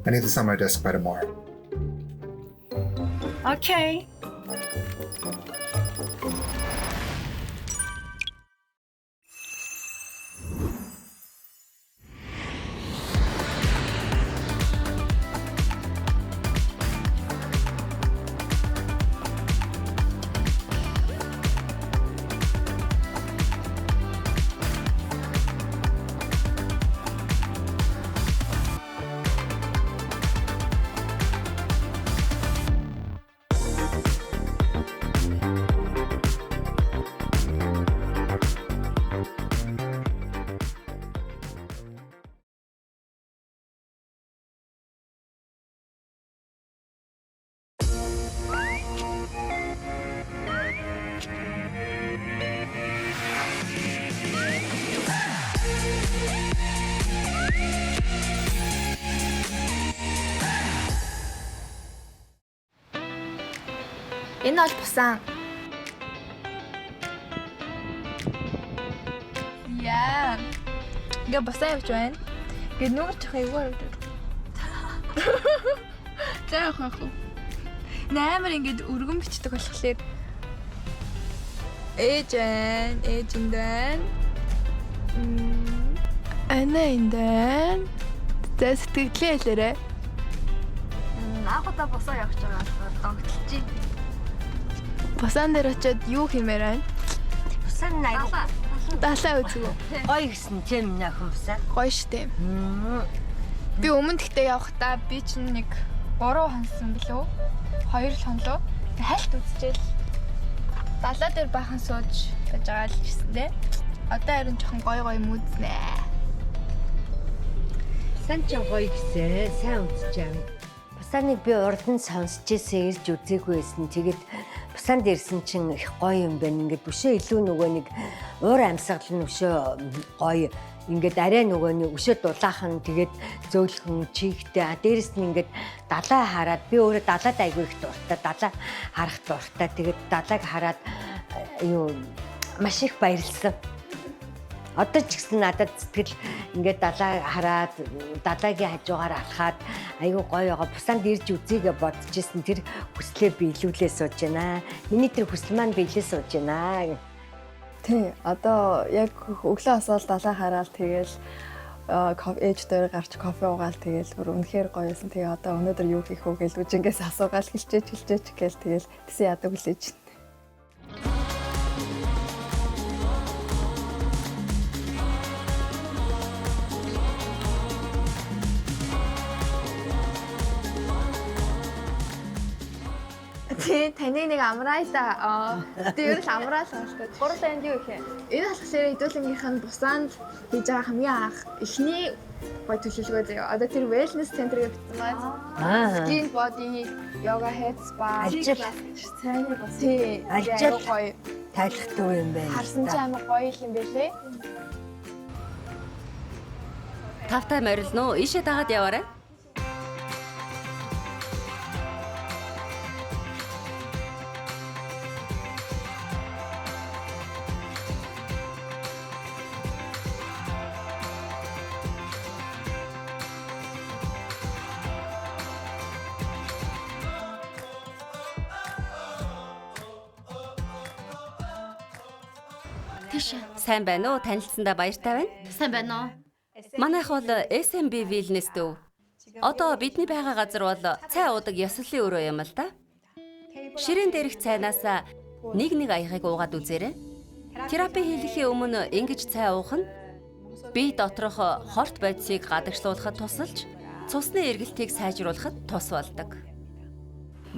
I need this on my desk by tomorrow. Okay. Энэ бол бусан. Яа. Ингээ бусан явж байна. Ингээ нүгэр чих аюу харагдав. Заах яах вэ? Наймар ингээд өргөн бичдэг болохоор ээж энэ энэ тэ сэтгэлээ хэлээрэ. Ахта босоо явж байгаа догтлж. Бусан дээр очиод юу хиймээр байна? Бусан аяа. Далаа үзгөө. Гоё гисэн тийм нөхөн бусан. Гоё штэ. Би өмнө гэхдээ явахдаа би чинь нэг 3 хонсон билүү? 2 л хонлоо. Хайлт үзчихэл. Далаа дээр бахан сууж байж байгаа л гэсэн дээ. Одоо харин жоохон гоё мүүзнэ. Сан ч гоё гисэн. Сайн үзэж байгаа. Бусаныг би урдан сонсч ирсэн ирж үзээгүй байсан. Тэгээд Бусанд ирсэн чинь их гоё юм байна. Ингээд өшөө илүү нөгөө нэг уур амьсгал нь өшөө гоё. Ингээд арай нөгөө нэг өшөө дулаахан тэгээд зөөлхөн чихтэй. Дээрэс нь ингээд далаа хараад би өөрөө далаад айгүй их дуртай. Далаа харах дуртай. Тэгээд далааг хараад юу маш их баярлсан. Одоо ч гэсэн надад сэтгэл ингээд далаа хараад далаагийн хажуугаар алхаад айгүй гоё байгаа. Бусанд ирж үзье гэж бодож ирсэн. Тэр хүслээ биелүүлээ сууж байна. Миний тэр хүсэл маань биелээ сууж байна. Тий, одоо яг өглөө асаал далаа хараад тэгэл ээж дээр гарч кофе уугаал тэгэл бүр үнэхээр гоёсэн. Тэгээ одоо өнөөдөр юу хийх вэ гэж үжингээс асуугаал хэлчээч гээл тэгэл тэсээ яадаг хүлээж. Тий, таны нэг амраалаа. Тэр л амраал болтой. 3 саянд юу ихэ? Энэ болохоор хэдүүлэнгийнх нь Бусанд хийж байгаа хамгийн анх эхний гоё төлөвлөгөө заяа. Одоо тэр wellness center гэж бичсэн байна. Skin body, yoga, head spa. Ажил Цайны бас. Тий, ажил гоё. тайлхтай юм байна. Харсан ч амар гоё юм байлээ. Тавтай морилно уу? Ийшээ дагаад яваарай. Сайн байна уу? Танилцсандаа баяртай байна. Сайн байна уу? Манайх бол SMB Wellness төв. Одоо бидний байгаа газар бол цай уудаг ёслолын өрөө юм л да. Ширээн дээрх цайнаас нэг аягыг уугаад үзээрэй. Терапи хийхээ өмнө ингэж цай уух нь бие доторх хорт бодисыг гадагшлуулахад тусалж цусны эргэлтийг сайжруулахад тус болдог.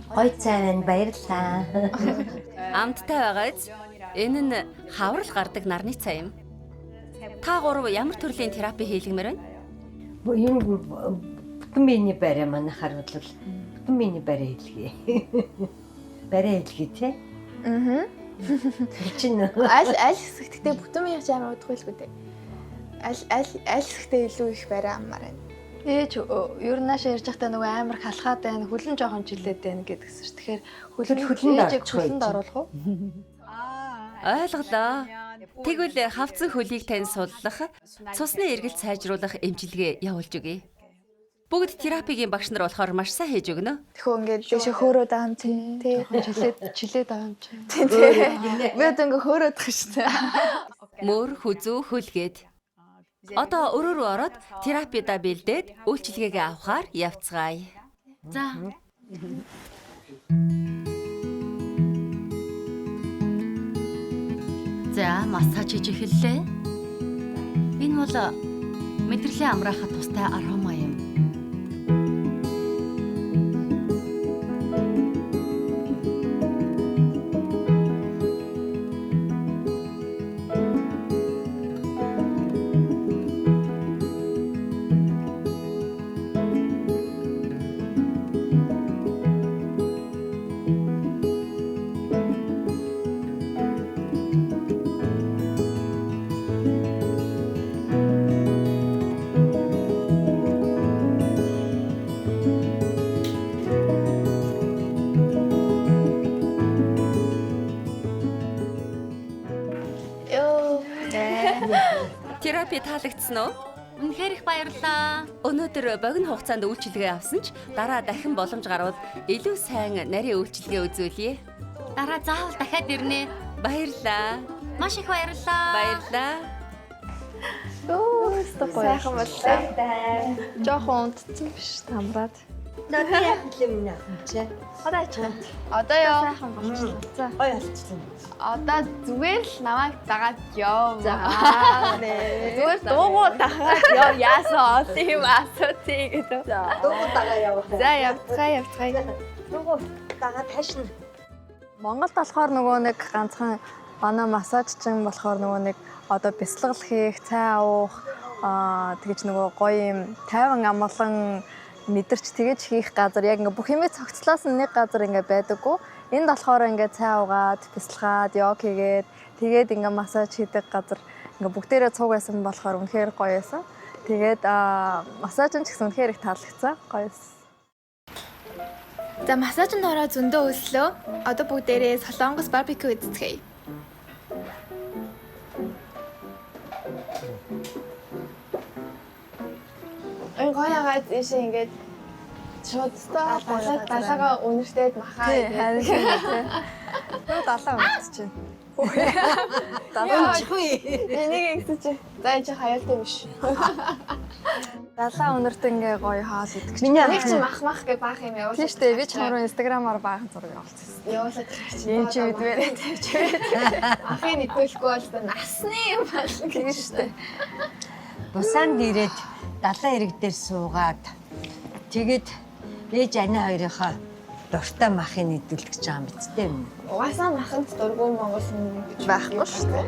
Гоё цай байна. Баярлалаа. Амттай байгаач. Энэ нь хаврал гардаг нарны цай юм. Та гурав ямар төрлийн терапи хийлгэмээр байна? Энэ бүтэн биений барай манайхаар бол бүтэн биений барай хийлгээ. Барай хийлгээ тий? Чинь Аль хэсэгтээ бүтэн маяг амар удахгүй л үү? Аль хэсэгтээ илүү их барай аммаар байна. Ээж ер нь наашаа ярьж байхдаа нөгөө амар халахаад байна, хөлн жоохон жилээд байна гэдгсэн ш. Тэгэхээр хөлөнд оруулах уу? Ойлголоо. Тэгвэл хавцан хөлийг тань суллах, цусны эргэлт сайжруулах эмчилгээ явуулж өгье. Бүгд терапигийн багш нар болохоор маш сайн хийж өгнө. Тэгэхүү ингээд дэше хөөрөөд байгаа юм тий. Чилээд байгаа юм чи. Тий. Би одоо ингээд хөөрөөд байгаа шүү дээ. Мөр, хүзүү, хөлгээд. Одоо өрөө рүү ороод терапида бэлдээд үйлчилгээгээ авахаар явцгаая. За. За, массаж хийж эхэллээ. Энэ бол мэдрэлийн амраахад тустай арома юм. Терапи таалагдсан уу? Үнэхээр их баярлалаа. Өнөөдөр богино хугацаанд үйлчилгээ авсан ч дараа дахин боломж гарвал илүү сайн нарийн үйлчилгээ үзүүлье. Дараа заавал дахиад ирнэ. Баярлалаа. Маш их баярлалаа. Баярлалаа. Сайхан боллоо. Жохон унтсан биш тамраад. Надад яг юм наа чи. Одоо ачих. Одоо ёо. Сайхан болчихлоо. За. Гой болчихсон. Одоо зүгээр л намайг дагаад ёо. За. Зүгээр дуугуу дагаад ёо. Яасан олон юм асууtii гэдэг. За. Дуугуу дагаа явах. За явцгаая. Дуугуу дагаа ташна. Монголд болохоор нөгөө нэг ганцхан манай массажчин болохоор нөгөө нэг одоо бясалгал хийх, цай уух, тэгэж нөгөө гоё юм тайван амгалан мэдэрч тэгэж хийх газар яг ингээ бүх юмээ цогцлоос нэг газар ингээ байдаггүй. Энд болохоор ингээ цай уугаад, бясалгаад, йог хийгээд тэгээд ингээ массаж хийдэг газар ингээ бүгдээрээ цуг байсан болохоор үнэхээр гоё байсан. Тэгээд массажин ч гэсэн үнэхээр их таалагдсан. Гоё байсан. За массажинд ороо зөндөө өслөө. Одоо бүгдээрээ Солонгос барбекю үздэхэй. Энэ гоёгаа ийшээ ингээд шууд далаага үнэртээд махаа. Харин тийм. Нөө далаа унтчихэв. Далаа чихвээ. Энийг ихсэж. За энэ чи хаяалтай биш. Далаа өнөрт ингээ гоё хаал идэх. Нэг чи мах гэж баах юм явуулсан. Тийм шүү дээ. Би чамруу инстаграмаар баахан зураг явуулсан. Явуулаад Ийм чи мэдвэрээ тавьж. ахын нэдүүлэхгүй бол насны юм байна Тийм шүү дээ. Бусаанд ирээд далайн ирэг дээр суугаад тэгээд ээж ани хоёрынхоо дуртай махыг нэдүүлэх гэж байгаа юм биз дээ. Угаасаа маханд дургүй Монгол хүн гэж Байхгүй шүү дээ.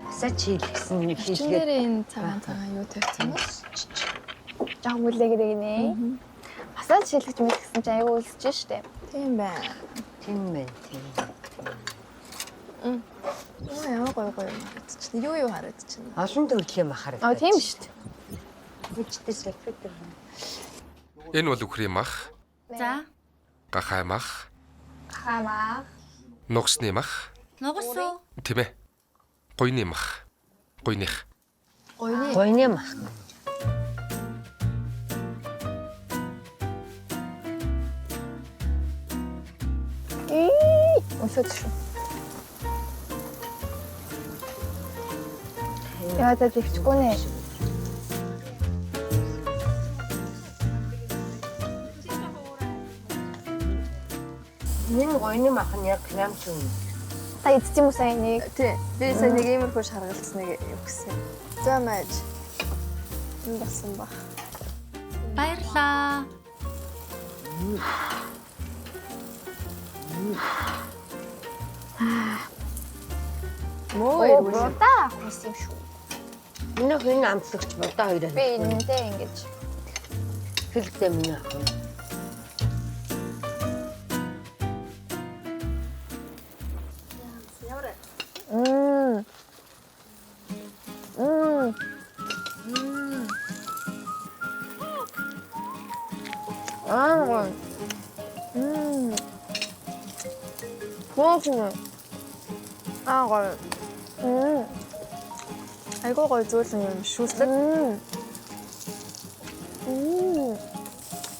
Массаж хийлгэсэн нэг хийлгээд Чинээрээ энэ цагаан юу тавьсан бэ? жаа мүлээгээд гинэ. Массаж шилгэж мэдгэсэн чи аягүй үлсэж штэ. Тийм байна. тийм байх. Ямар гоё харагдчихна. Юу харагдчихна. Олон төрлийн мах харагдаж. Тийм штэ. Хүчтэй салфет. Энэ бол үхрийн мах, За. гахай мах, Хамаа. нугсны мах, Нугас уу? тийм ээ. Гойны мах. Гойных. Гойны мах. Өсөж шүү. Яа за зэвчгүй нэ. Энэ гойны мах нь яг крем юм. Та эцэг юм уу сайн нэг? Тийм. Би сая нэг иймэрхүү шаргалцсныг юу гэсэн. За мэж. Энэ басан баг. Баярлаа. Мөө Та авсан юм шүү. Энэ хүн амтлагч бодоо хоёроо. Би энэтэй ингэж Хэлтэй минь ах. Бог юм. гоё. Айгуу гоё зөөлөн юм шүүслэг.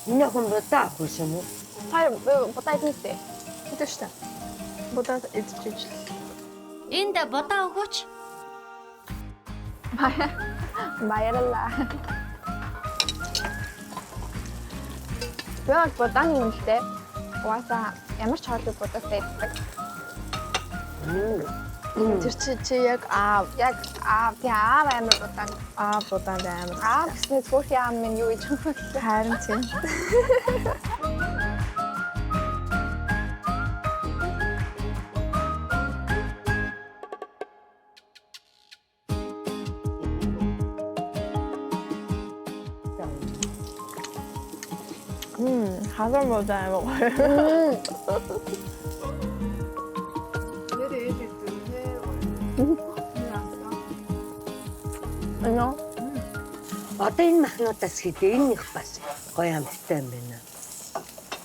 Энэ хүн бодаа авах юм уу? Та бодаа идэнтэй. Хэвээ штэ. Бодаа идчихэж. Энд бодаа өгөөч. Баярлалаа. Бод бодааны юм л дээ. Угаасаа ямар ч хоолой бодаатай иддэг. Тэр чи яг Аа амар бодаа. бодаанд амар. Гэснээр цөөхий аав минь юу гэж юм бэ? Харин тийм. Хазар бодаа амар гоё. Ano? Одоо энэ махнуудаас хэд энэ их бас гоё амттай юм байна.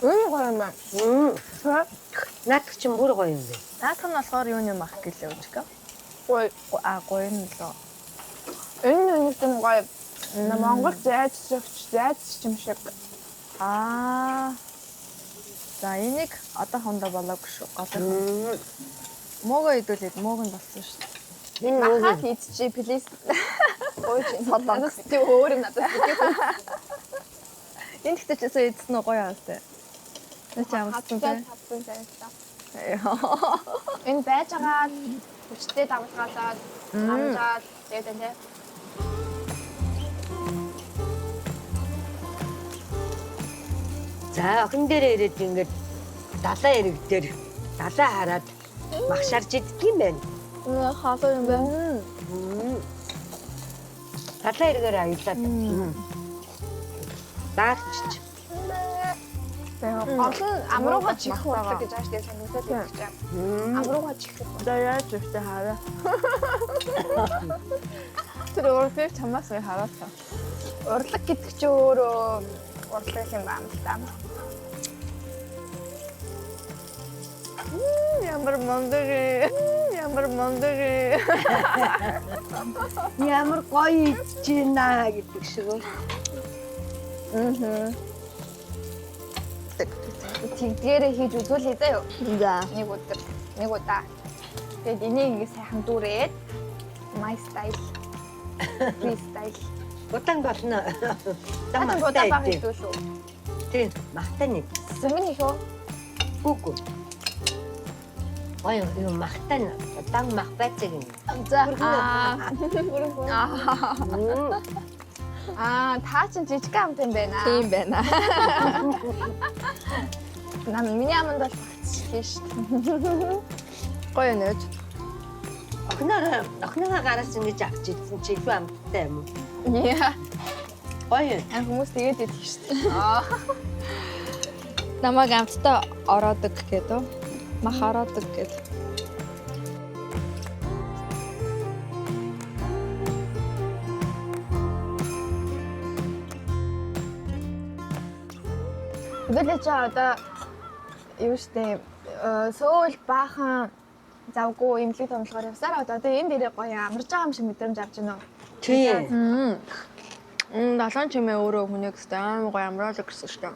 Гоё юм байна. Наадах чинь бүр гоё юм байна. Наадах нь болохоор юу юм ах гэлээ үчгээ. Гоё. Гоё юм лөө. Энэ нэг юм гоё. Монгол зайч юм шиг. За энийг одоо хондоо болоогүй шүү. Голын. Моогоо идүүлээд моог нь болсон шүү. Энэ махаас идчихээ плиз. Гоё чи солонгос тийм өөр юм надад. Энэ гэхдээ ч өсөө идсэн нь гоё аастай. Тэ чи амарсан тий. Энэ байж байгаа хүчтэй давтгалаад амжаад тэгээд энэ За охин дээрээ ирээд ингээд далайн эрэг дээр далай хараад мах шарж идэх юм байна. хаалаа юм байна. Далайн эрэгээр аялаад. Даарч. Олон амрууга чихэх болдог гэж ааш тэгээд санагдаад байна. Амрууга чихэх. Одоо яаж ихтэй хараа. Тэр өөрөөр чамаас хараасаа. Урлаг гэдэг чи өөрөө урлаг юм байна л да. Ямар мондөг. Ямар гоё идчихэна гэдэг шиг үү. Тэгдгээрээ хийж үзүүлээ заяа. За. Нэг удаа. Тэгээд энийг ингэ сайхан дүүрээд my style. Freestyle. Удаан болно. Тань удаа баг хийдүүлүү. Тийм, махтай нэг. Зэмэн их үү? Үгүй. Гоё юм махтай нь. Удаан мах байцаг юм. За. Та чинь жижиг амт юм байна. Тийм байна. Миний аманд бол багцчихлээ шүү дээ. Гоё нэж. Охиноогоо гараас ингэж авч идсэн чи илүү амттай юм уу? Яа. Гоё. Хүмүүс тэгээд идэх шүү дээ. Намайг амттай ороодог гэдэг. Мах ороодог гэдэг. Хэдүүлээ чи одоо юу штэ сөүл баахан завгүй имлэг томлохоор явсаар одоо энэ дээрээ гоё амарч байгаа юм шиг мэдрэмж авч байна уу? Тийм. Далайн чимээ өөрөө хүнийг өстэй амар гоё амраалаг гэсэн шүү дээ.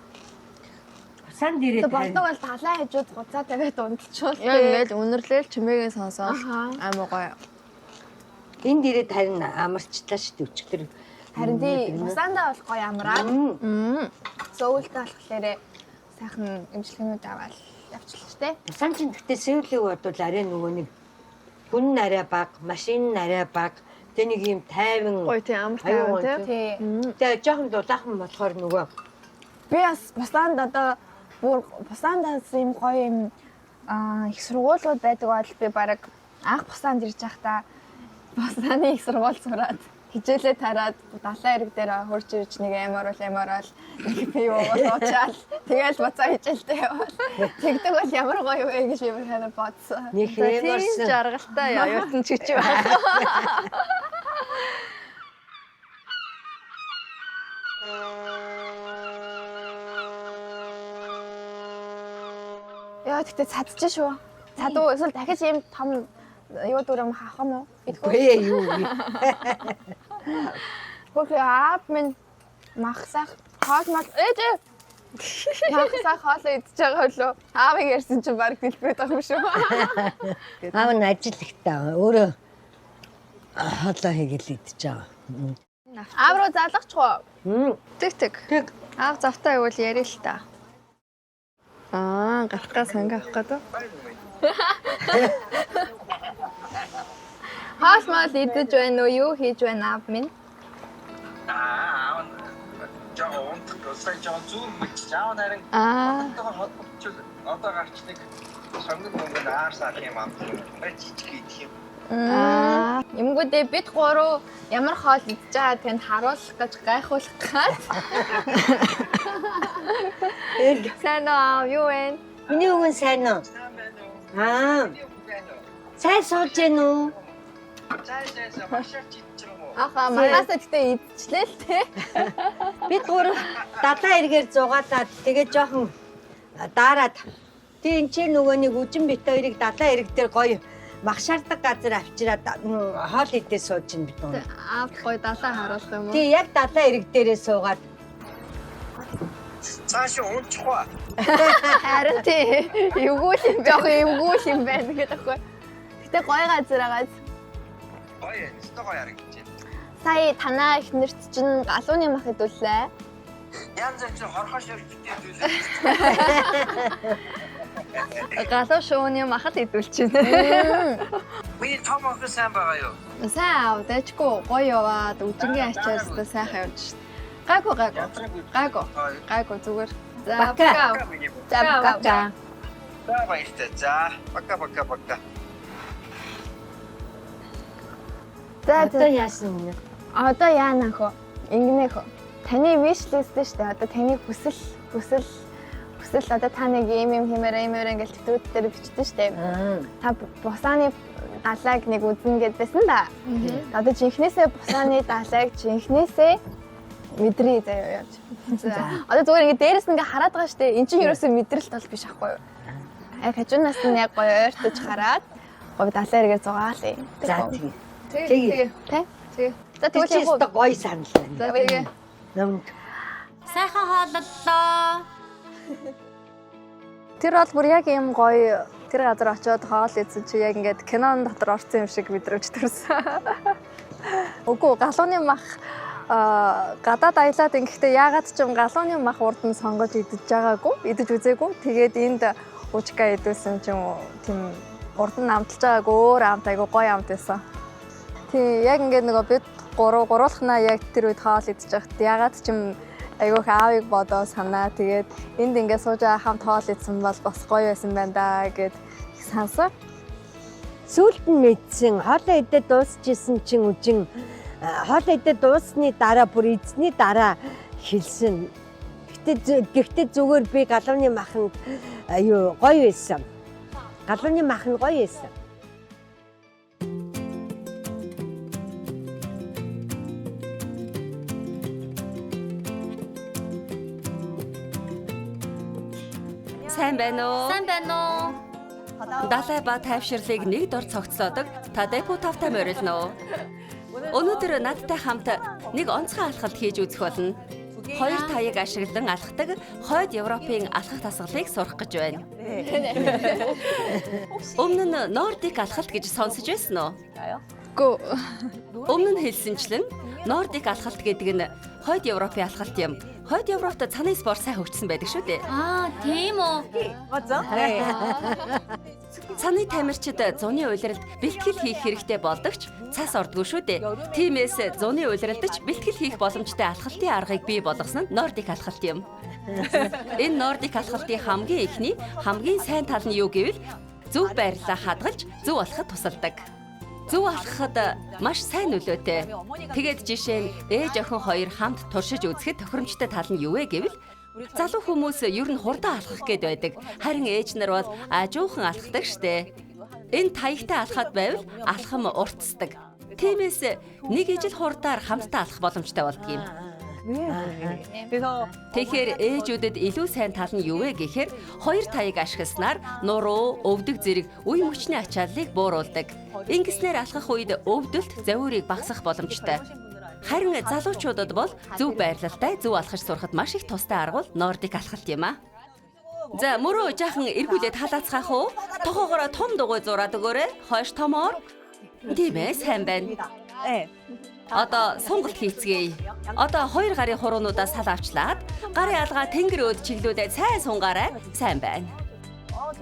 Сан дээрээ Тэг болдог бол талаа хажууд гуцаа тавиад унтчихвол Яг ингээд үнэрлээл чимээгээ сонсоод амар гоё. энэ дээрээ харин амарчлаа шүү дээ өчтөр. харин тий бусаандаа бол гоё амраад сөүлтэй болохоор сайхан имжлэгнүүд аваад явчихлаа штэ. Сан ч гэхдээ Сеулийг бодвол арай нөгөө нэг хүн арай бага, машин арай бага. Тэ нэг юм тайван Гоё тий амар тайван тий. Тий. Тэгээ жоохон дулаахан болохоор нөгөө Би бас бусаанд одоо бүр бусаандаас юм гоё юм их сургуулиуд байдаг бол би баг анх бусаанд ирж байхдаа бусааны их сургууль сураад хичээлээ тараад далайн эрэг дээр хурж ирж нэг амар бол би уучаал тэгэл буцаа хичээлтэй явал тэгдэг бол ямар гоё вэ гэж би бүр бодсон. нэг хэмэрсэн жаргалтай аюутан чичи байх. Яа тэгтээ цадчих шүү. Цадуу эсвэл дахиж ийм том юу дүрэм хах юм уу? Үгүй юу. Хөөе аав минь махсах хоол мал ээж. Махсах хоол идчихэж байгаа хөлөө. Аавыг ярьсан чинь баг дэлбэрээд байгаа юм шүү. Аав нь ажил ихтэй өөрөө хоолоо хийгээл идчихэж байгаа. Аав руу залгачихгүй. Тэг. Аав завтай явуул яри л та. Гарахгаас ханга авах гэдэг. Хоол мал идэж байна уу? Юу хийж байна аав минь? Жаа онцгой жаа зүүн мэж жаа нарийн одоо гарчныг сонгон мөнгөнд аарсаах юм аа. Жижиг идэх юм. Юмгуудээ бид гурав ямар хоол идэж байгаа тэнд харуулах гэж гайхуулах гад. Сайн аа юу вэ? Миний үгэн сайн уу? Сайн сууж гэнэ үү? За машаач идчих юм уу? Аха манасаа гэтээ идчихлээ л те. Бид гурав далайн эргээр зугаалаад тэгээ жоохон даарад. Тэг энэ ч нөгөө нэг үжин бит хоёрыг далайн эрэг дээр гоё магшаалдаг газар авчираад хоол идээ сууж ин бид гурав. Аав гоё далаа харуулах юм уу? Тэг яг далайн эрэг дээрээ суугаад Цааш унчихва. Харин тий. Эвгүүл юм жоох эвгүүл юм байна гэдэг аахгүй. Гэтэ гоё газар агаад. Гоё, өстой гоё харагдаж байна. Сая танаа их нэрт чинь галууны мах идүүллээ. Янз бүрийн хорхош өрчтэй дүүлээ. Галуу шууны махад идүүлж байна. Миний том охин сайн байгаа юу? Сайн аав дэжгүй гоё яваад үжингийн ачаастай сайхан явж шít. Гайгүй зүгээр. За Бака. бака. За баяртай. За, пока. Одоо яасан юм? Одоо яана хөө? Ингэнэ хөө. Таны wish list дээ шүү дээ. Одоо таны хүсэл одоо та нэг юм хэмээр ингээл тэтгүүд дээр бичсэн шүү дээ. Та бусааны далайг нэг үзнэ гэдсэн да. Одоо жинхнээсээ бусааны далайг жинхнээсээ мэдрээ заяа явж. Одоо зүгээр ингэ дээрээс ингээ хараад байгаа шүү дээ. Энд чинь ерөөсөө мэдрэлт бол биш ахгүй юу? Яг хажуунаас нь яг гоё ойртож хараад гоё далай эргээ зугаалъя. За Тэгээ. За тэгвэл өстө гоё санал байна. За тэгээ. Намд. Сайхан хооллолоо. Тэр бол бүр яг юм гоё тэр газар очиод хоол идсэн чи яг ингээд кинон дотор орсон юм шиг мэдрэмж төрсөн. Үгүй галууны мах гадаад аялаад ингэхдээ яагаад ч юм галууны мах урд нь сонгож идэж үзээгүй. Тэгээд энд уучка идүүлсэн ч юм уу тийм урд нь амталж байгааг өөр амт айгу гоё амт байсан. Тийм яг ингээд нөгөө бид гуруулахнаа яг тэр үед хоол идэж байхад яагаад ч юм айгуух аавыг бодоо санаа. Тэгээд энд ингээд сууж байгаа хамт хоол идсэн бол бас гоё байсан байна да гэд их сансан. Сүүлд нь мэдсэн хоолоо идээд дуусчихсан чинь үжин хоолоо идээд дуусны дараа бүр эзний дараа хэлсэн. Гэхдээ зүгээр би галууны маханд гоё байсан. Галууны мах нь гоё байсан. Сайн байна уу? Сайн байна уу? Далай ба тайвширлыг нэг дор цогцлоодог та депо тавтай морилно уу? Өнөөдөр надтай хамт нэг онцгой алхалт хийж үзэх болно. Хоёр таяг ашиглан алхдаг хойд Европын алхах дасгалыг сурах гэж байна. Өмнө нь Нордик алхалт гэж сонсож байсан уу? Гүү. Өмнө нь хэлсэнчлэн Нордик алхалт гэдэг нь хойд Европын алхалт юм. Хойд Европт цаны спорт сайн хөгжсөн байдаг шүү дээ. Тийм үү? Цаны тамирчид зуны улиралд бэлтгэл хийх хэрэгтэй болдогч цас ордгүй шүү дээ. Тиймээс зуны улиралдч бэлтгэл хийх боломжтой алхалтын аргыг бий болгосон нь Нордик алхалт юм. Энэ Нордик алхалтын хамгийн эхний хамгийн сайн тал нь юу гэвэл зөв байрлалаа хадгалж зөв алхахад тусалдаг. Зөв алхахад маш сайн нөлөөтэй. Тэгээд жишээ нь ээж охин хоёр хамт туршиж үзэхэд тохиромжтой тал нь юу вэ гэвэл залуу хүмүүс ер нь хурдан алхах гээд байдаг. Харин ээж нар бол ажуухан алхдаг штэ. Энэ таягтай алхаад байвал алхам уртсдаг. Тиймээс нэг ижил хурдаар хамтдаа алхах боломжтой болдгийм. Тэгэхээр ээжүүдэд илүү сайн тал нь юу вэ гэхээр хоёр таяг ашигласнаар нуруу, өвдөг зэрэг үе мөчний ачааллыг бууруулдаг. Ингэснээр алхах үед өвдөлт, завиурыг багасгах боломжтой. Харин залуучуудад бол зөв байрлалтай, зөв алхаж сурахад маш их тустай арга бол нордик алхалт юм а. За мөрөө жаахан эргүүлээд халаацгаах уу? Тохоогоороо том дугуй зураад өгөөрэй. Хойш томоор. Тийм ээ, сайн байна. Одоо сонголт хийцгээе. Одоо хоёр гарын хуруунуудаа сал авчлаад гарын алгаа тэнгэр өөд чиглүүлээд сайн сунгаарай. Сайн байна.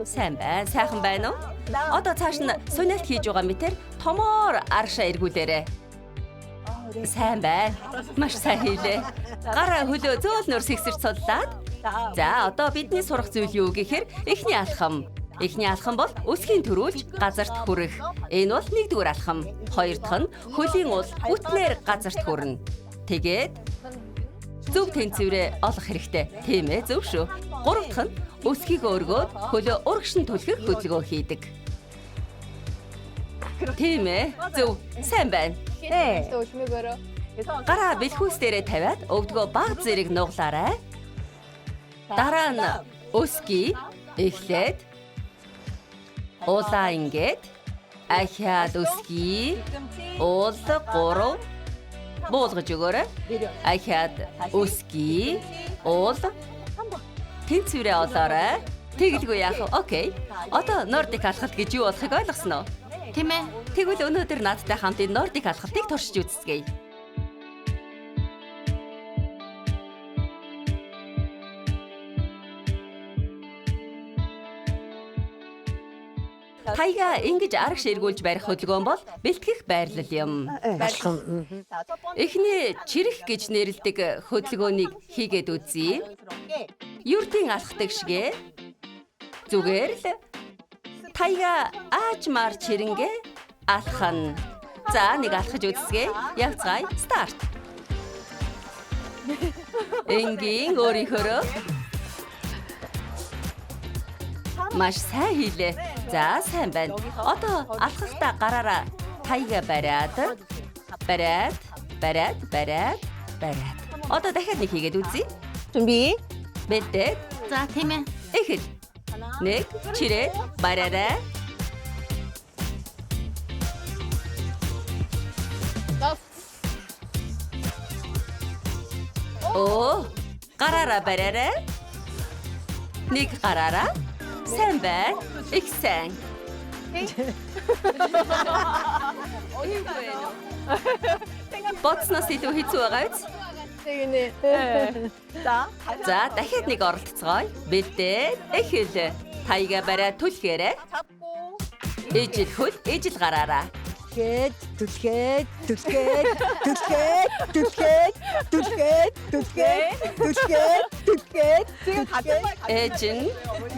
Сайн байна. Сайхан байна уу? Одоо цааш нь суниалт хийж байгаа мэтэр томоор аршаа эргүүлээрэй. Сайн байна. Маш сайн хийлээ. Гараа хөлөө зөөлнөр сэгсэрч судлаад. За одоо бидний сурах зүйл юу гэхээр эхний алхам. Эхний алхам бол өсгийн төрүүлж газарт хүрэх. Энэ бол нэгдүгээр алхам. Хоёр дахь нь хөлийн ул бүтнээр газарт хүрнэ. Тэгээд зөв тэнцвэрээ олох хэрэгтэй. Тийм ээ, зөв шүү. Гурав дахь нь өсгийг өргөөд хөлөө урагшин түлхэх хөдөлгөөн хийдэг. Тийм ээ, зөв. Сайн байна. Гараа бэлхүүс дээрээ тавиад өвдгөө баг зэрэг нуглаарай. Дараа нь өсгий эхлээд уулаа ингээд ахиад өсгий уул 3 буулгаж өгөөрэй. Ахиад өсгий уул тэнцвэрээ олоорой. Тэгэлгүй яах вэ? Окей. Одоо нордик алхалт гэж юу болохыг ойлгосноо? Тийм ээ. Тэгвэл өнөөдөр надтай хамт энэ нордик алхалтыг туршиж үзцгээе. Таяга ингэж арагш эргүүлж барих хөдөлгөөн бол бэлтгэх байрлал юм. Эхний чирэх гэж нэрлэдэг хөдөлгөөнийг хийгээд үзье. Юрдийн алхдаг шигэ. Зүгээр л таяга аажмаар чирэнгээ алхана. За нэг алхаж үзье. Явцгаая. Старт. Энгийн өөрийнхөө маш сайн хийлээ. За сайн байна. Одоо алхахдаа гараараа таяга бариад. Одоо дахиад нэг хийгээд үзье. 준비. Бэлдээ. 자, 팀에. Эхэл. Нэг чирээ бариарай. Оо, гараараа бариарай. Нэг гараараа. Сайн байна. Их сайн. Боцноос илүү хэцүү байгаа биз? За, дахиад нэг оролцгоё. Бэлдээ. Эхэл. Таяга бариад түлхээрэй. Ижил хөл, ижил гараараа. түлхээд. 지금 같은 말 Эжин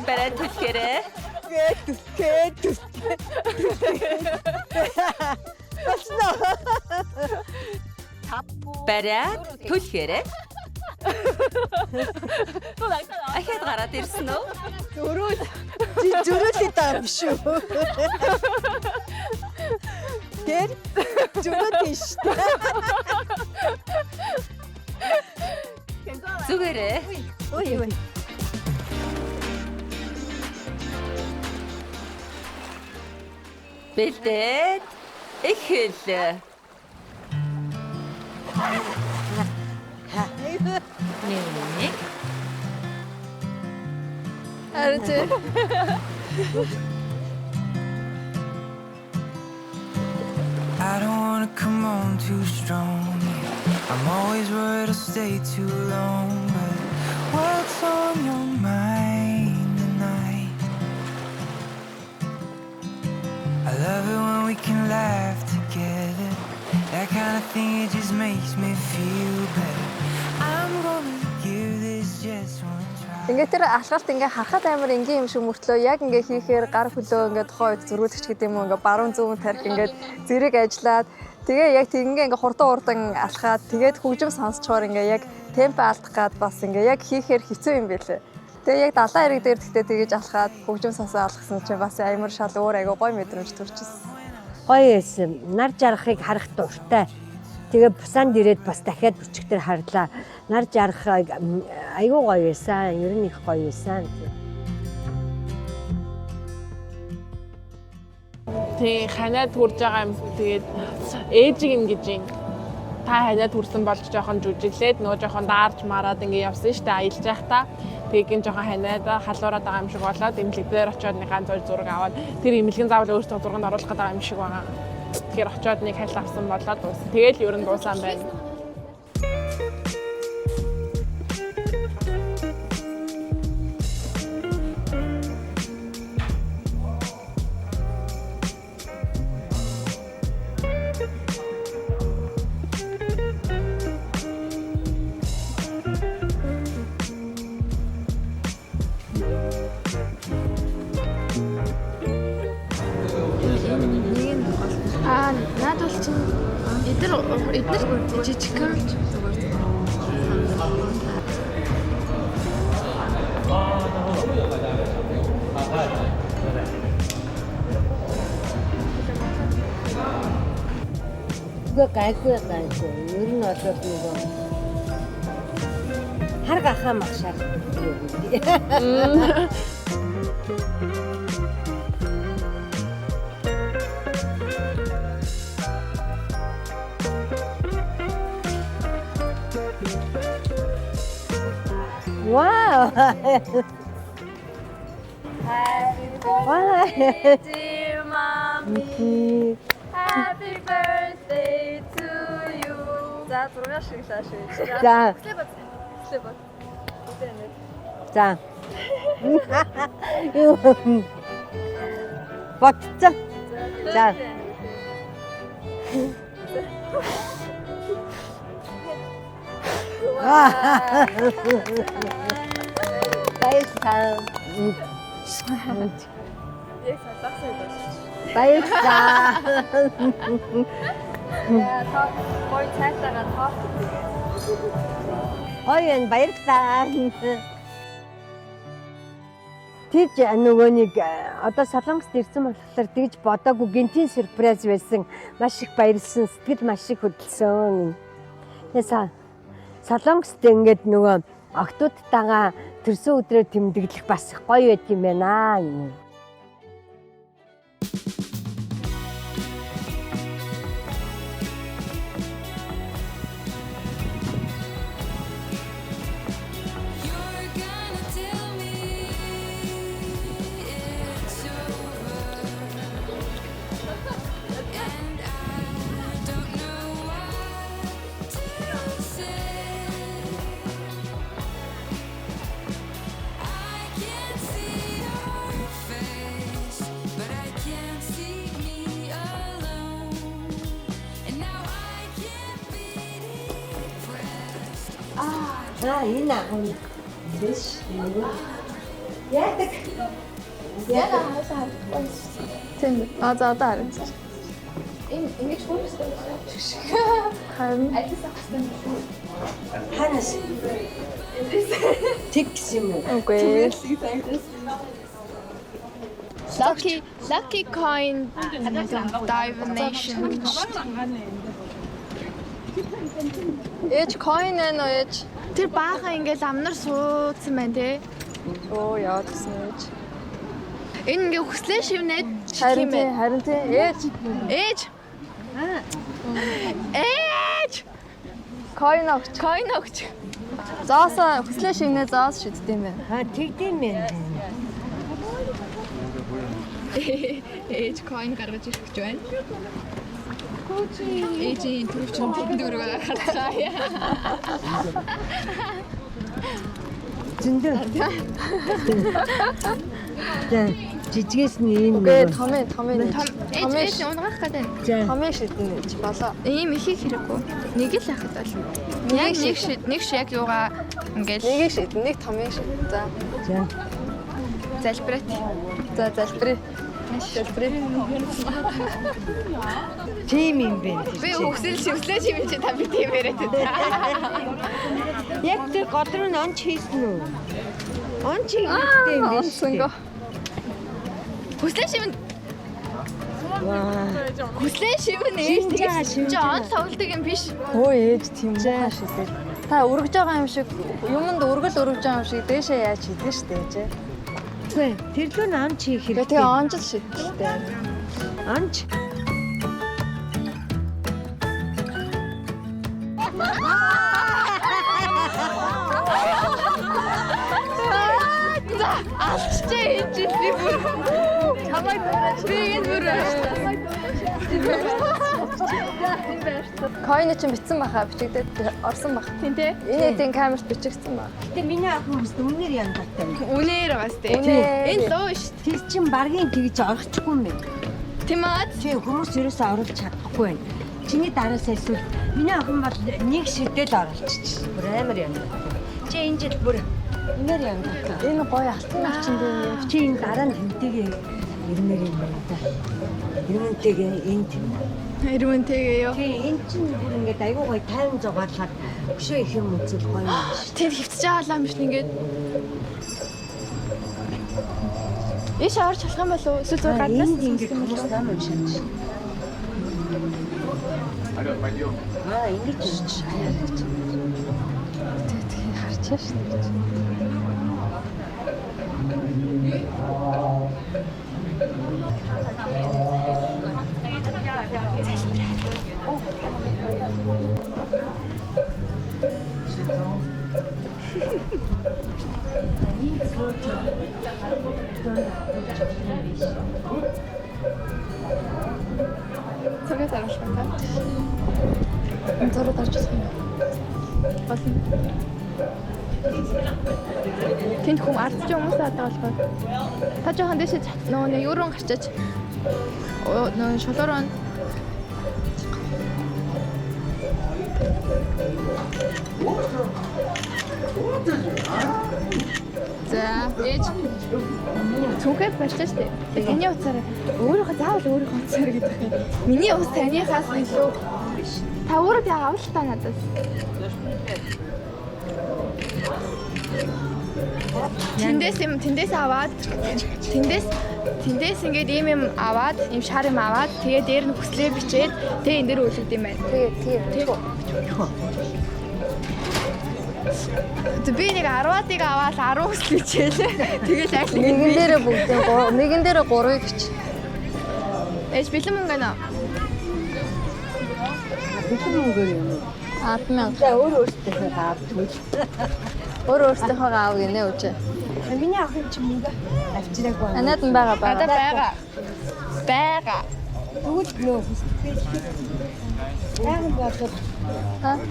бариад түлхээрэй. Бариад түлхээрэй. Ахад гараад ирсэн үү? 주르시다 비슈. 겔 주르티시. Зүгээрээ. 오이. Бэлдээд. Эхэл. 네. 알지? I don't wanna come on too strong. I'm always worried I'll stay too long. But what's on your mind tonight? I love it when we can laugh together. That kind of thing, it just makes me feel better. I'm gonna give this just one try. Ингээ тэр алхалт ингээ харахад амар энгийн юм шиг мөртлөө яг ингээ хийхээр гар хөлөө ингээ тухайн үед зөрүүлэгч гэдэг юм уу ингээ баруун зүүн тарих ингээ зэрэг ажиллаад тэгээ яг ингээ хурдан алхаад тэгээд хөгжим сонсчоор ингээ яг темп алдах гад бас ингээ яг хийхээр хэцүү юм байлээ. Тэгээ яг далайн ирэг дээр тэгтээ тэгэж алхаад хөгжим сонсоо алхсан чинь бас амар шал өөр айгу гоё мэдрэмж төрчихсөн. Гоё эсэм нар жарахыг харах дуртай. Тэгээ Пусанд ирээд бас дахиад бүчгтэр харлаа. Нар жарах айгүй гоё байсан. Ер нь их гоё байсан. Тэг ханаад хүрж байгаа юм. Тэгээд ээжиг ингэж юм. Та ханаад хүрсэн болж жоохон жүжиглээд нөгөө жоохон даарж мараад ингэ явсан шүү дээ. Аялж байхдаа. Тэгээд гин жоохон ханаад халуураад байгаа юм шиг болоод имлэг дээр очиод нэг ганц зураг аваад тэр имлэгэн заавал өөртөө зурганд оруулах гэдэг юм шиг байгаа. Тэгэхээр очиод нэг хэл авсан болоод дууссан. Тэгэл ер нь дууссан байна. Наад бол чинь эдгээр жижигхан Үгүй гайгүй. Ер нь болоод нөгөө хар гахаа магшаал. Wow! Happy birthday, dear mommy. Happy birthday to you. За зураг шиглаа шүү. За. Слэбэт. За. Батцаа. За. Баярлалаа. Яг салгасан юм байна. Баярлалаа. Яа, тоо гой цайтагаа тоо. Ойн баярлалаа. Тийч нөгөө нэг одоо Солонгост ирсэн болохоор тэгж бодоогүй гинтийн сюрприз байсан. Маш их баярлсан. Сэтгэл маш их хөдөлсөн. Яса Солонгост ингээд нөгөө охтуудтайгаа төрсөн өдрөө тэмдэглэх бас гоё байт юм байна. Энэ агуун биш. Яадаг. яна хасаа. Тийм. За одоо харин. Ингэж хүмүүстэй харин Ханас. Тикс юм уу? Үгүй. Lucky coin divination. Ээж coin нөө ээж. Тэр баахан ингээл амнар суудсан байна те. Оо яа гэсэн ээж. Энэ ингээ хүслээ шивнээд Харин тий ээж. Ээж. Ээж. Coin огч. Зааса хүслээ шивнээ заас шиддэм байна. Ха тэгдэм юм. Ээж coin гаргаж ирэх гэж байна. Ээжийн төвчөн дөрөв гаргацгаа. Зөндөө. Жижигээс нь ийм Үгүй томын Ээж унгах гэдэг. томын шидэн ээж болоо. Ийм ихийг хэрэггүй. Нэг л яхад бол. Яг нэг шиг яг юугаа ингээл Нэг шидэн, нэг томын шидэн. За. залбират. За залбирая. тийм юм бэ. Би хүсэл шивлээ чимээ та би тийм яриад байна. Яг тэр годроо нь онч хийсэн үү? Онч хийхдээ юм биш. Онцгой. Хүслээ шивэн Хүслээ шивнэ ээж тэгэж чи он тоглодог юм биш. Өө ээж тийм муухай шидэж. Та өргөж байгаа юм шиг юмд өргөл өргөж байгаа юм шиг дээшээ яаж шидэж штэ ээж. Үгүй тэр лөө н амч хийх хэрэгтэй. Тэгээ онжил шидэлтэй. Амч. Алчтай ээж би бүр чамайг бигээд бүр Койны чинь битсэн баха бичигдээд орсон бах. тийм дээ. Энэ эдийн камерт бичигдсэн баг. Гэтэ миний ах хүмүүст үнээр янгатай. Үнээр байгаас тээ. Энэ лоо шүү дээ. Тэр чин баргийн тэгж орчихгүй юм байна. Тийм аа. Чи хүмүүс ерөөсөө оруулж чадахгүй байна. Чиний дараасаа эсвэл миний охин бол нэг шидэл оруулчих. Бүр амар янгатай. Чи энэ жил бүр үнээр янгатай. Энэ гоё алтан навчин дээ. Чи энэ дараа нь хэмтэйгээ ирмээр юм байна та. Ирмэнтэйгээ энд. Ирмэнтэйгээ юу? Чи энэ чинь бүр ингээд айгуу гоё тайван зугаалаад өшөө их юм үзэл гоё юм шүү. Тэр хөвтөж байгаа юм биш нэгээд. Иш орж болох юм болов уу? Эсвэл зур гаднаас ингээд хүмүүс нам юм шааж. Ингэж шааж. Тэгээ харчаа штэ. цагаас аргачлах юм байна. Энэ зураг дарж байгаа юм. Болно. Тэнд хүм ардч хүмүүс атаа болохоор. Та жоохон дэшээ нөгөө нэг юуруу гарчаач. Нөгөө шолоороо За, ээж цүнхээ барьчаа штэ. Таны уцаараа өөрийнхөө заавал өөрийнхөө уцаар гэдэг юм. Миний ус танихаас илүү. Та өөрөө авал та надаас. Тэндээс аваад тэндээс ингээд ийм аваад ийм шар юм аваад тэгээ дээр нь хүслээ бичээд тэгээ энэ дээр үлдээд юм байна. Тэгээ. Би нэг 10-ыг аваад 10 хүсэл бичээлээ. Тэгэл аль нэгэн дээрээ бүгдээ нэгэн дээрээ 3-ыг бич. Ээж бэлэн мөнгө нэ. Бэлэн мөнгө юм. 10,000. За өөрөөсөө авдаг. Өөрөөсөө аав гинэ үчи. Миний охин ч мөнгө авчираг байна. Анаад нь байгаа. Байгаа. Тэгвэл нөө яг бодож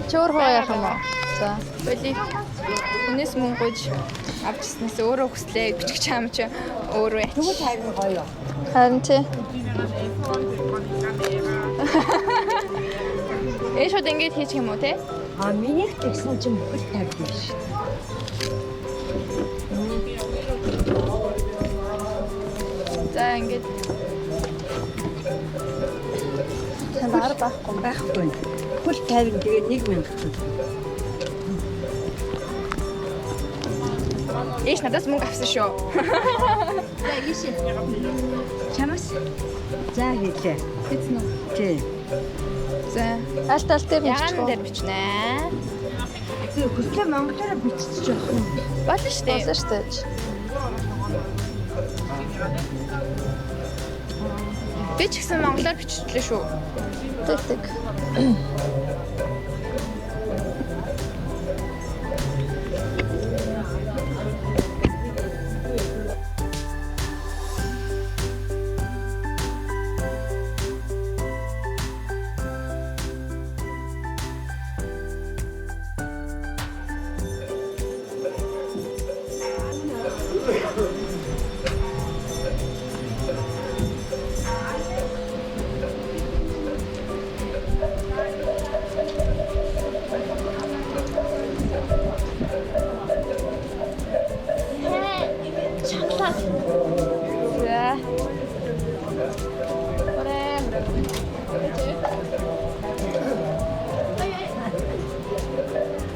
чөөр хоо яах юм уу? За. Болий. Хүнээс мөнгө гуйж авчихснаас өөрөө хүслээ бичих чам чи өөрөө. тэгвэл хайрын гоё. Харин чи. Эшод ингэж хийчих юм уу те? А минийх тэгсэн чинь бүхэл тавьдаг ш. За ингэж Тэндар байхгүй. Байхгүй. Бүхэл 50 тэгээ 1,000 төгрөг. Эш надаас мөнгө авсан шүү. За ийшээ. Чамаас. За хийлээ. Эцэн үү? Тий. За. Алт дээр Ягаан дээр бичнэ. Тэгээ хүслээ монголоор биччих жоох юм. Болно шүү дээ. Болно шүү дээ. Би ч гэсэн монголоор биччихлээ шүү. Тэг.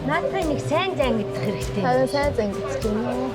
Наадхай нэг сайн зангидах хэрэгтэй. Харин сайн зангидчих юм уу?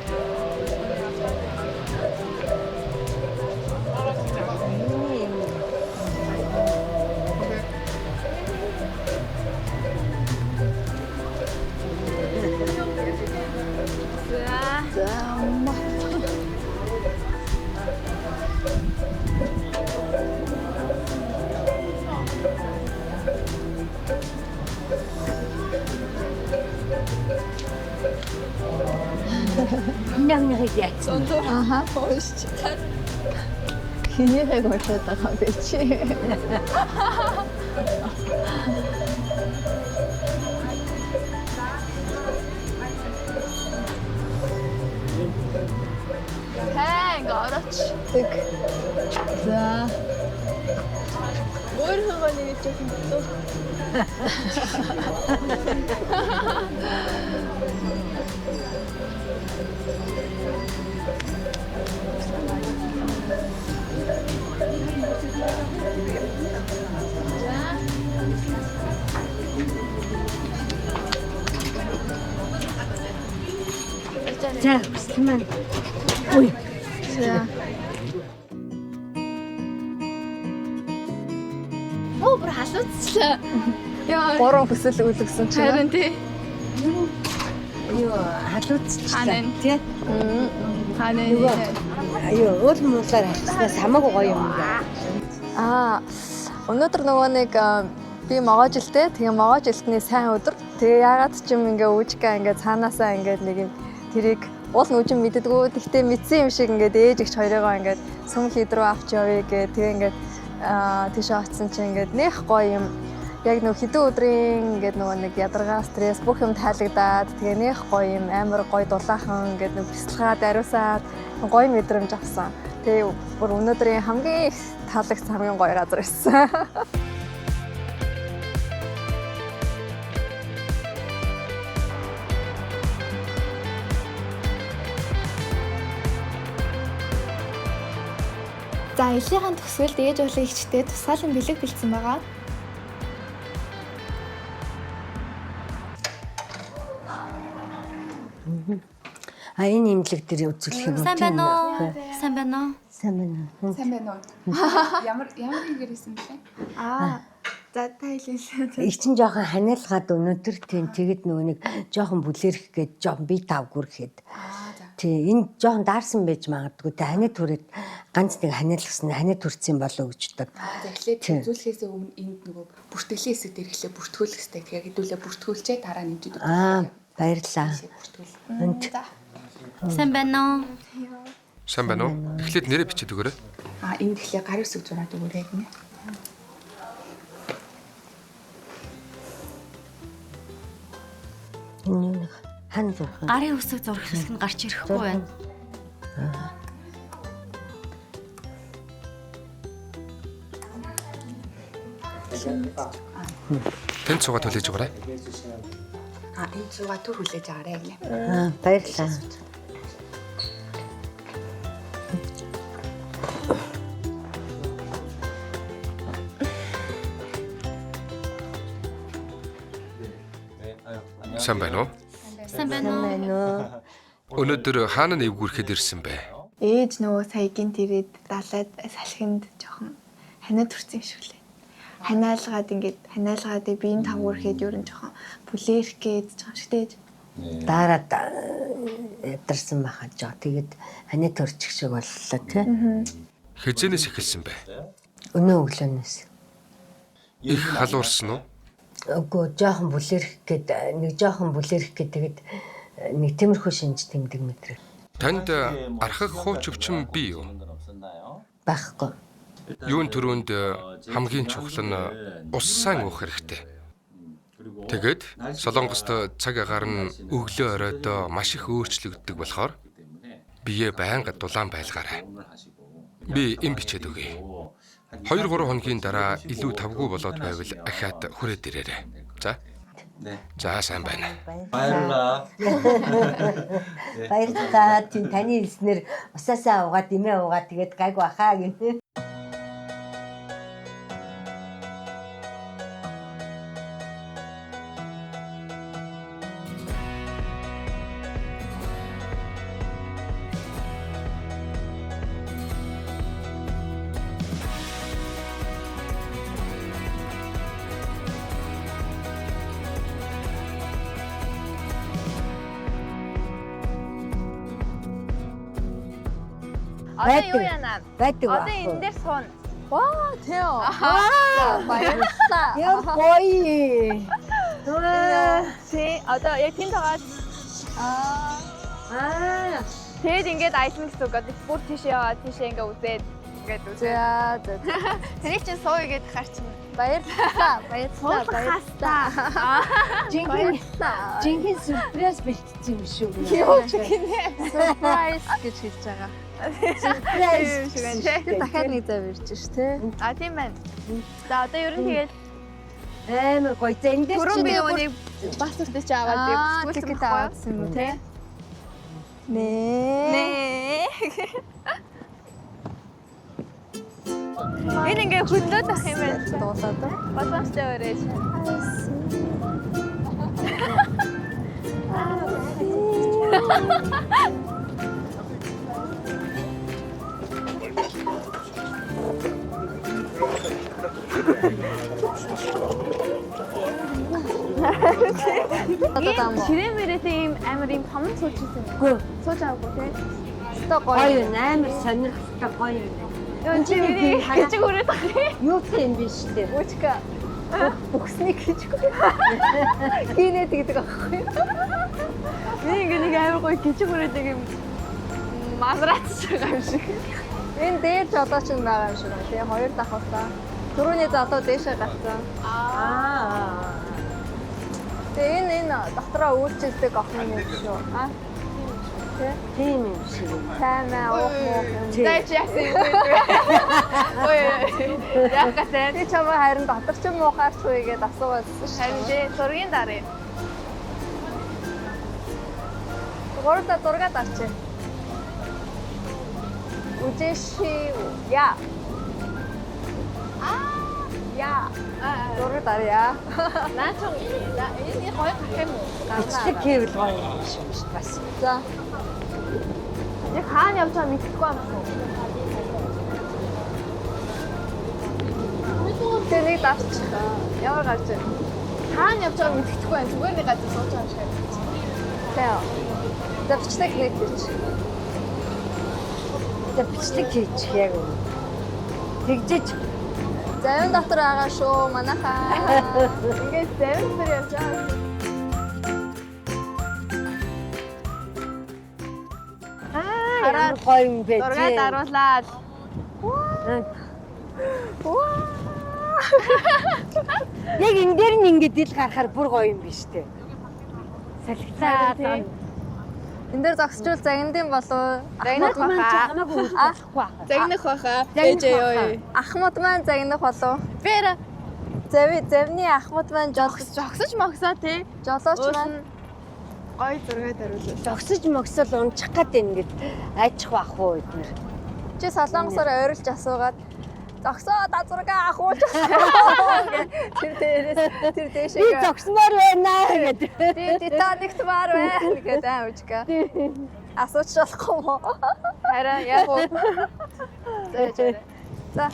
яатсан. Аха, уушч. Хинийхээ уншаад байгаа би чи. Хэнг орооч. Тэг. За. Өөрийнхөө нэг жоохон дуу. За, хүсэл маань. Үй. За. Оо, бүр халууцлаа. Яа, 3 хүсэл үлгсэн чинь. харин тий. Юу халууцчлаа. Ханаа. Тий. Ханаа. Юу өөр муулаар хайснаас хамаагүй гоё юм байна. Өнөөдөр нөгөө нэг би могоожилтэй. Тэгээ могоожилтны сайн өдөр. Тэгээ яагаад ч юм ингээ үүжгээ ингээ цаанаасаа ингээ нэг юм тэрийг уул нь үжин мэддэггүй. Тэгтээ мэдсэн юм шиг ингээ ээж ихч хоёроо ингээ сүм хийдрүү авч явъя гэ. Тэгээ ингээ тийшээ очсон чинь ингээ нэх гоё юм. Яг нөгөө хэдэн өдрийн ингээ нөгөө нэг ядаргаа стресс бүх юм тайлагдаад тэгээ нэх гоё юм амар гоё дулаахан ингээ нэг бяцлагаад ариусаад гоё мэдрэмж авсан. Тэгээ бүр өнөөдрийн хамгийн их таалагдсан хамгийн гоё газар байсан. За, элийн төгсгөлд ээж уулын ихчтэй тусгаалan бэлэг бэлдсэн байгаа. Энэ имлэг дээр үзүүлэх юм уу? Сайн байна уу? Сайн байна уу? Сайн байна уу? Сайн байна уу? Ямар хийгээр исэн бэлээ? За та хэлээ. Их чинь жоохон ханиалгаад өнөөдөр тийм тэгэд нөгөө нэг жоохон бүлэрх гээд жоохон бие тавгүр гэхэд. Тий энэ жоохон даарсан байж магадгүй. Тэ ханаа түрээд ганц нэг ханиалгасан ханаа түрцсэн болоо гэждэг. Тэгэхээр үзүүлэхээс өмнө энд нөгөө бүртгэлийн хэсэг дээр ихлэ бүртгүүлэх хэрэгтэй. Тэгэхээр хэдүүлээ бүртгүүлчээ дараа нэмжид Аа баярлалаа. Сайн байна уу? Сайн байна уу? Эхлээд нэрээ бичээд өгөөрэй. Энд ихлэ гарын үсэг зураад өгөөрэй гинэ. Энэ хан зурх. Гарын үсэг зурх хэсэг нь гарч ирэхгүй байна. Тэнд цугаа төлөж өгөөрэй. Энэ цугаа түр хүлээж аваарай гинэ. Баярлалаа. Сайн байна уу? Сайн байна уу? Өнөөдөр хаана нэвгүүрэхэд ирсэн бэ? Ээж нөгөө саягийн тэрээд далаад салхинд жоохон ханаа төрсэн юм шиг лээ. Ханаалгаад биеийн тавгуурхэд юу н жоохон бүлэрх гээд жоохон шигтэй. Дараад ядарсан байхад жоо. Тэгээд ханаа төрчих шиг боллоо тий. Хизэнээс эхэлсэн бэ? Өнөө өглөөнөөс. Их халуурсан уу? Үгүй жоохон бүлэрх гээд тэгээд нэг тиймэрхүү шинж тэмдэг мэдрэг. Танд архаг хууч өвчин бий юу? Байхгүй. Юун төрөнд хамгийн чухал нь ус сайн уух хэрэгтэй. Тэгээд Солонгост цаг агаар нь өглөө оройд маш их өөрчлөгддөг болохоор бие байнга дулаан байлгаарай. Би эм бичээд өгье. 2-3 хоногийн дараа илүү тавгүй болоод байвал ахаад хүрээд ирээрэй. За. За сайн байна. Баярлалаа. Баярлалаа. Таны хэлснээр усаасаа уугаад имээ уугаад тэгээд гайг бахаа гэнэ. Одоо юу яана? Байдаг ба. Одоо энэ дээр суун. Ваа, тэo. Баярлалаа. Яа гоё. Тий, одоо яг тэнд байгаа. Тэгээд ингээд аялна гэсэн үг. Одоо бүр тийш яваа, тийшээ ингээд үзээд ингээд үзээ. За. Тэний чинь сууя гэдэг харчин. Баярлалаа. Жинхэнэ сюрприз бэлтсэн юм шүү. Юу ч гинэ. Surprise гэж хэлж байгаа. Surprise шиг байна тий. Дахиад нэг зав ирж ш тий. А тийм байна. За одоо ер нь тэгээд Амар гоё. За энэ дээр түрүүн би нэг бас үстэй чи аваад тикет аваадсан юм уу тий? Нээ. энэ ингээ хөдлөөд ах юм байна. Дуулаад. Боломжтой өрөөж. Ширэмэрэтэй ийм амар ийм том суучсан юм. Гүү. Сууж аваагүй тий. Өстө гоё. Гоё амар сонирхолтой гоё юм. Юу чи хажиг өрөөд ах юм. Юу ч юм биш үү? Үчка. Бүхсний гэжгүй. Гинэт гэдэг аахгүй. Би ингээ нэг амар гоё гिचг өрөөд юм мазрац байгаа юм шиг. Энэ дээр жолооч нь байгаа юм шиг байна тий. Хоёр давхартаа. Түрүүний залуу дээшээ гарсан. Тэгээ энэ дотроо үйлчлдэг охин юм шүү. Тийм юм шиг. Таймаа уух муу. Зайч яасан юм бэ? Ой. Яхатай. Би чамаа харин дотор ч муухаарч үгээд асуугаадсан шүү. Харин дээ зургийн дараа. Гурда зургаад авчи. Үжэши я. Я. Зургаад арья. Наач энэ гоё гэх юм уу? Бичлэг хийвэл гоё юм шиг бас. За. Яг хаана явж байгаа мэдэхгүй юм шүү. Тэнийг давч. Ямар гарч ир. Хаана явж байгааг мэдэхгүй байна. Зүгээр нэг газар сууж байгаа юм шиг. За. За бичлэг хийчих. За бичлэг хийчих яг үү. Тэгжиж Завин дотор байгаа шүү манайхаа. Ингээд завин дотор явж байгаа. хараад гоё юм бэ. Зургаад аруулаад. Яг энэ дээр нь ингэж ил гарахаар бүр гоё юм биш үү? Салхицаад энэ дээр зогсчул загнадын болов. Загнах баха. Хамаагүй болохгүй баха. Загнах баха. Ээжээ. Ахмад маань загнах болов. Бэр Завны ахмад маань жогсож могсоо тий. Жолооч маань гой зургаад аруулаа. Зогсож мөксөл унчих гээд ингэж айчих бах уу эднэр. чи солонгосоор ойрлж асуугаад зогсоо та зураг ахуулж тэр дээшээ би зогсмоор байна гэдэг. Титаникт маар байна гэдэг аавчка. Асууч болохгүй мó. Хараа яг уу. За.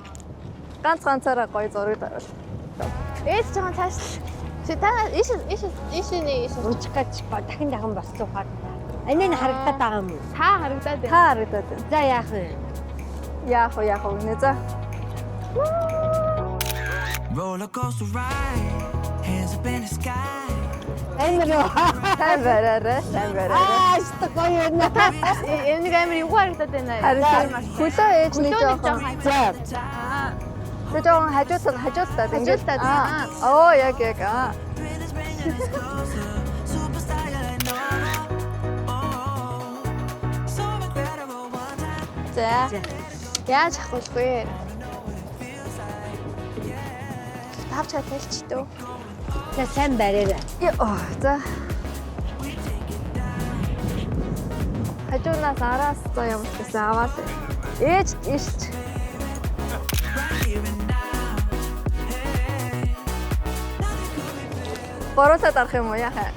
Ганцаараа гоё зураг даруул. Ээж жоохон цааш. Чи та иш нэг Унчих гэж дахин дахин бослоохоор. Анийн харагдаад байгаа юм уу? та харагдаад байна. Та харагдаад байна. За яах вэ? Яах вэ нэ за. Roller coaster ride, hands up in the sky. Сайн бараарай. Ааштай гоё юм надад. Энэ нэг амир юу харагдаад байна. Хөлөө ээж нэг жоохон. За. Тэг жоохон хажуултаад. Хажуултаад. Оо яг. Superstar, I know. Oh, so incredible what I За. Яаж ахуулгүй. Тавч хаталчдөө. За сайн бариарай. За. Хажуунаас араас зоо юм гэсэн аваад. Ээж ишч. Гуруулаад арах юм уу яхаа?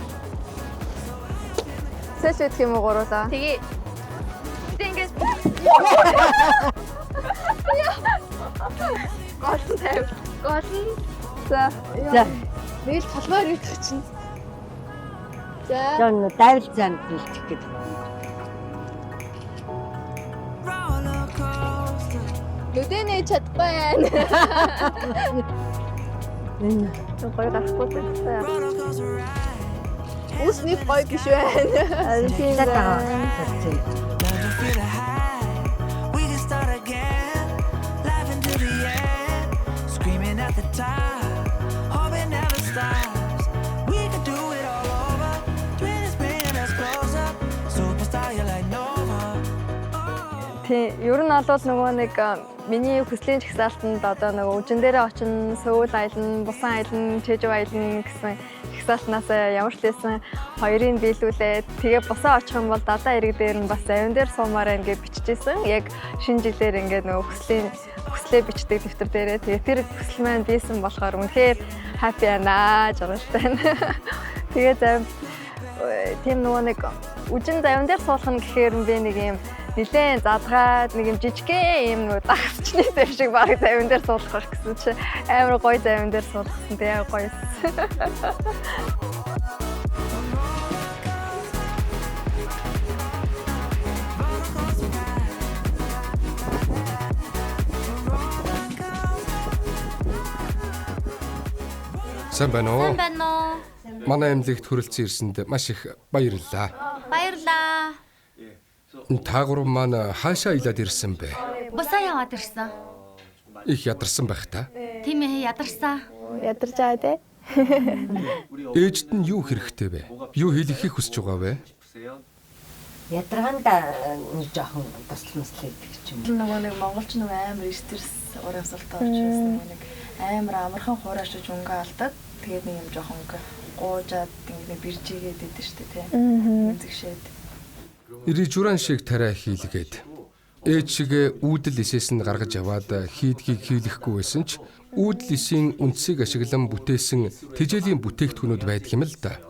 Сэлвэт юм уу гуруулаа? Тэгээ. Тэ ингэж гол тавь. Гол. За. Нэг толгойр идэх чинь. За. Жон давил зам бэлтгэх гэдэг. roller coaster. Нүдэнэ чадахгүй байна. Гоё гарахгүй байна. Roller coaster ride. Үс нэг гоё гişвэн. Тийм За байна. таа. feel a high. We can start again, laughing to the end, screaming at the top, hope it never stops. We could do it all over, twin is bringing us closer, superstar you like Nova. Тий, ер нь бол нөгөө нэг миний хүслийн жагсаалтанд одоо нөгөө үжин дээрээ очино, сөүл аялна, бусан аялна, чэжв аялна гэсэн жагсаалтнаас ямар ч лээсэн хоёрыг биелүүлээд тэгээ бусаа очих юм бол дадаа ирэг дээр нь бас завин дээр суумаар ингээд биччихсэн. Яг шинэ жилээр ингээд нөгөө хүслээ бичдэг дэвтэр дээрээ тэгээ тэр хүсэл маань биесэн болохоор үнэхээр happy байна жаргалтай байна. Тэгээ завин тийм нөгөө нэг үжин завин дээр суулгах нь гэхээр би нэг юм нилээн задгаад нэг юм жижигхэн юм нөгөө дагчны зэв шиг баг завин дээр суулгах гэсэн чи амар гоё завин дээр суулгасан тэгээ гоё. Сайн байна уу? Сайн байна уу? Манай эмнэлэгт хүрэлцэн ирсэнд маш их баярлалаа. Баярлаа. Та гурав маань хаашаа илаад ирсэн бэ? Бусаа яваад ирсэн. Их ядарсан байх та. Тийм ээ, ядарсан. Ядарч байгаа те. Ээжд нь юу хэрэгтэй вэ? Юу хэлэхийг хүсэж байгаа вэ? Ядаргаанда нэг жоохон туслах гэдэг юм. Нөгөө нэг монголч нөгөө амар стресс уур амьсгалтай учраас нөгөө нэг амар амархан хураашиж өнгө алдаад тэгээд нэг юм жоохон гуужаад ингэ биржигээд идэв штэ тий. Зэгшээд. Ирижуран шиг тариа хийлгээд ээж шигээ үүдэл эсээс нь гаргаж аваад хийдгийг хийлэхгүй байсан ч үүдэл эсийн үндсийг ашиглан бүтээсэн тэжээлийн бүтээгдэхүүнүүд байдаг юм л да.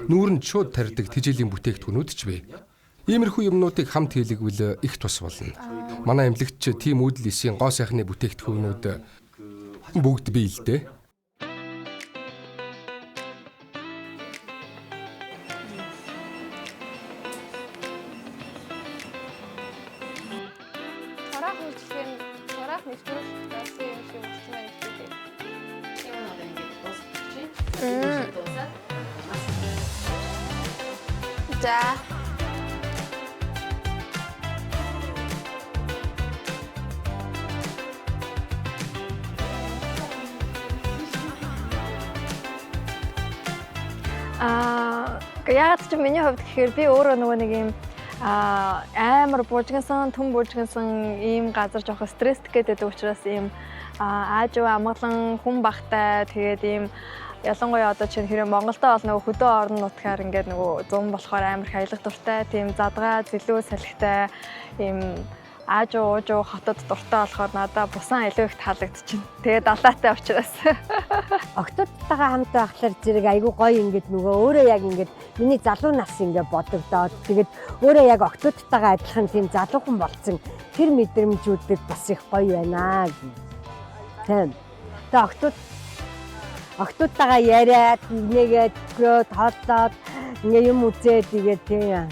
Нүүрэнд шууд тарьдаг тэжээлийн бүтээгдэхүүнүүд ч бий. Иймэрхүү юмнуудыг хамт хийлэгвэл их тус болно. Манай эмнэлэгт ч тийм үүдэл эсийн гоо сайхны бүтээгдэхүүнүүд бүгд бий л дээ. Сурах үйлчлэгийн сурах нэвтрүүлэх гэсэн юм шиг болсон байна гэдэг. За. Яагаад ч миний хувьд гэхээр би өөрөө нөгөө нэг юм амар буужгансан, түн буужгансан ийм газар жоох стресстэй гэдэг учраас ийм аажуу амгалан хүн багтай тэгээд ийм ялангуяа одоо чинь хэрэв Монголдо бол нөгөө хөдөө орон нутгаар ингээд нөгөө зам болохоор амар их аялах дуртай, тийм задгаа, зэлүү салхитай ийм аажуу уужуу хотод дуртай болохоор надад бусан илүү их таалагдчихэв. Тэгээд далаатай учраас. Октодтойгоо хамт байхлаар зэрэг айгүй гоё ингээд нөгөө өөрөө яг ингээд миний залуу нас ингээд бодогдоод тэгээд өөрөө яг октодтойгоо адилхан тийм залуухан болцсон тэр мэдрэмжүүдэд бас их гоё байна гэх. Тийм. Тэгээд октодтойгоо яриад нэгээд тооллоод ингээ юм үзээд тэгээд тийм.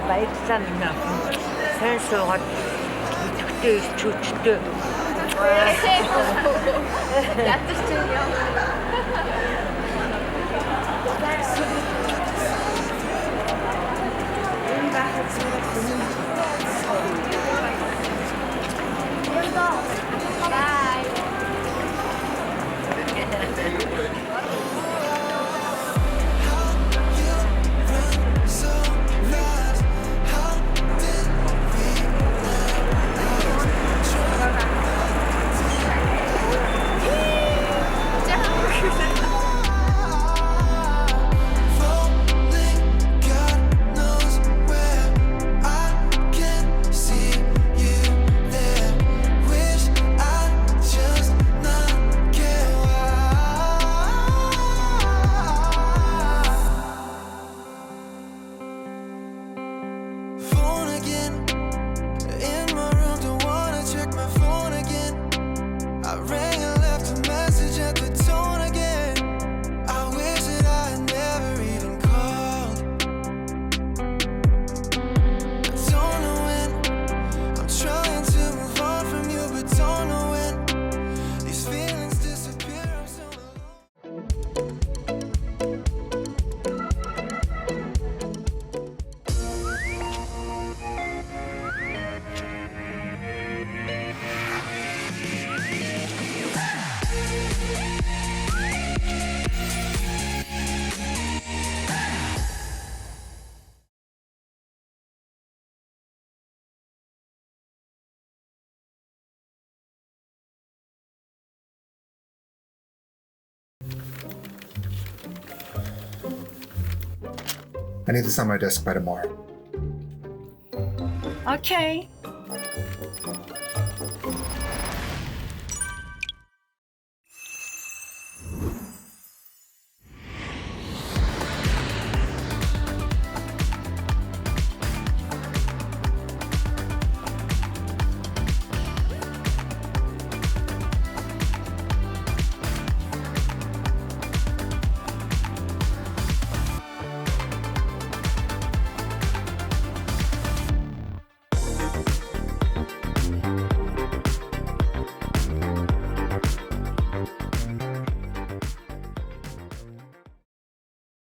Баярлалаа минь ах. Сайн суугаад идэвхтэй илчүүчтэй. Ятар чи яа. I need this on my desk by tomorrow. Okay.